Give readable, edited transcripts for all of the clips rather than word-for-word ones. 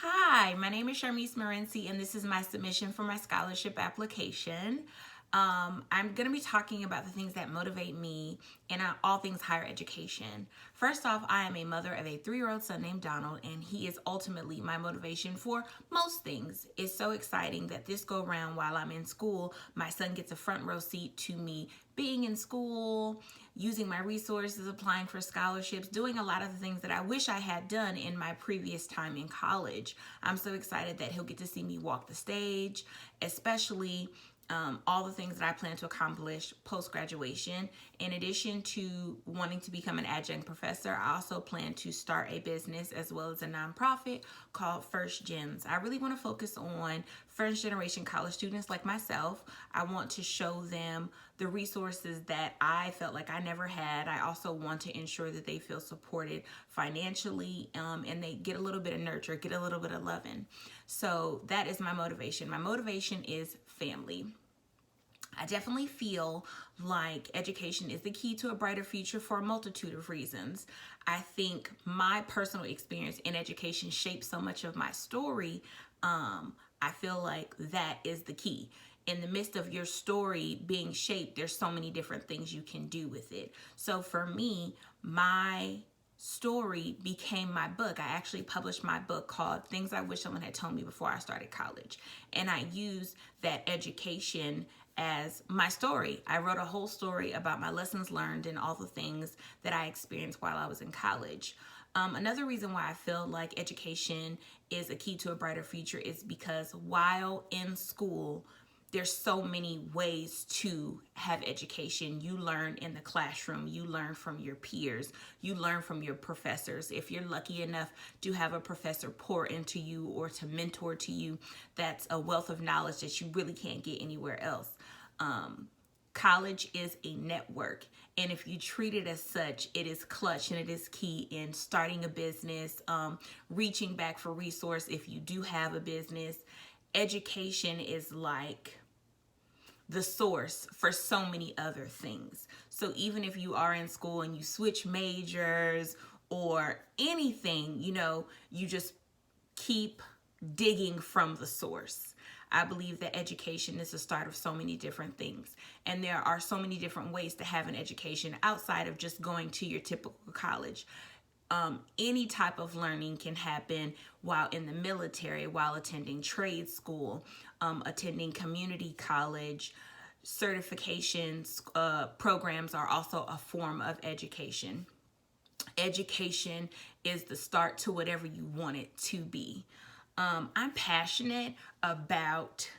Hi, my name is Charmisse Morency, and this is my submission for my scholarship application. I'm going to be talking about the things that motivate me in all things higher education. First off, I am a mother of a 3-year-old son named Donald, and he is ultimately my motivation for most things. It's so exciting that this go round while I'm in school, my son gets a front row seat to me being in school, using my resources, applying for scholarships, doing a lot of the things that I wish I had done in my previous time in college. I'm so excited that he'll get to see me walk the stage, especially all the things that I plan to accomplish post-graduation. In addition to wanting to become an adjunct professor, I also plan to start a business as well as a nonprofit called First Gens. I really want to focus on first generation college students like myself. I want to show them the resources that I felt like I never had. I also want to ensure that they feel supported financially and they get a little bit of nurture, get a little bit of loving. So that is my motivation. My motivation is family. I definitely feel like education is the key to a brighter future for a multitude of reasons. I think my personal experience in education shaped so much of my story. I feel like that is the key. In the midst of your story being shaped, there's so many different things you can do with it. So for me, my story became my book. I actually published my book called Things I Wish Someone Had Told Me Before I Started College. And I used that education as my story. I wrote a whole story about my lessons learned and all the things that I experienced while I was in college. Another reason why I feel like education is a key to a brighter future is because while in school, there's so many ways to have education. You learn in the classroom, you learn from your peers, you learn from your professors. If you're lucky enough to have a professor pour into you or to mentor to you, that's a wealth of knowledge that you really can't get anywhere else. College is a network, and if you treat it as such, it is clutch and it is key in starting a business, reaching back for resource if you do have a business. Education is like the source for so many other things. So even if you are in school and you switch majors or anything, you just keep digging from the source. I believe that education is the start of so many different things. And there are so many different ways to have an education outside of just going to your typical college. Any type of learning can happen while in the military, while attending trade school, attending community college. Certifications programs are also a form of education. Education is the start to whatever you want it to be. I'm passionate about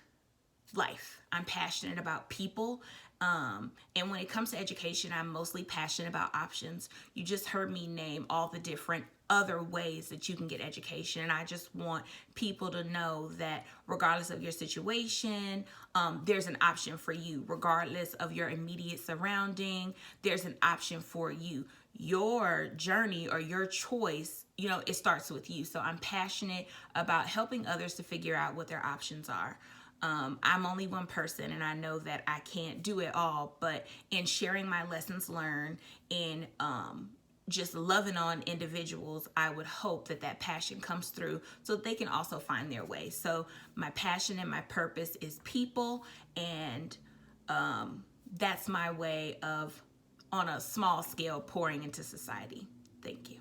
life. I'm passionate about people. And when it comes to education, I'm mostly passionate about options. You just heard me name all the different other ways that you can get education. And I just want people to know that regardless of your situation, there's an option for you. Regardless of your immediate surrounding, there's an option for you. Your journey or your choice, it starts with you. So I'm passionate about helping others to figure out what their options are. I'm only one person and I know that I can't do it all, but in sharing my lessons learned, in just loving on individuals, I would hope that that passion comes through so that they can also find their way. So my passion and my purpose is people, and that's my way of, on a small scale, pouring into society. Thank you.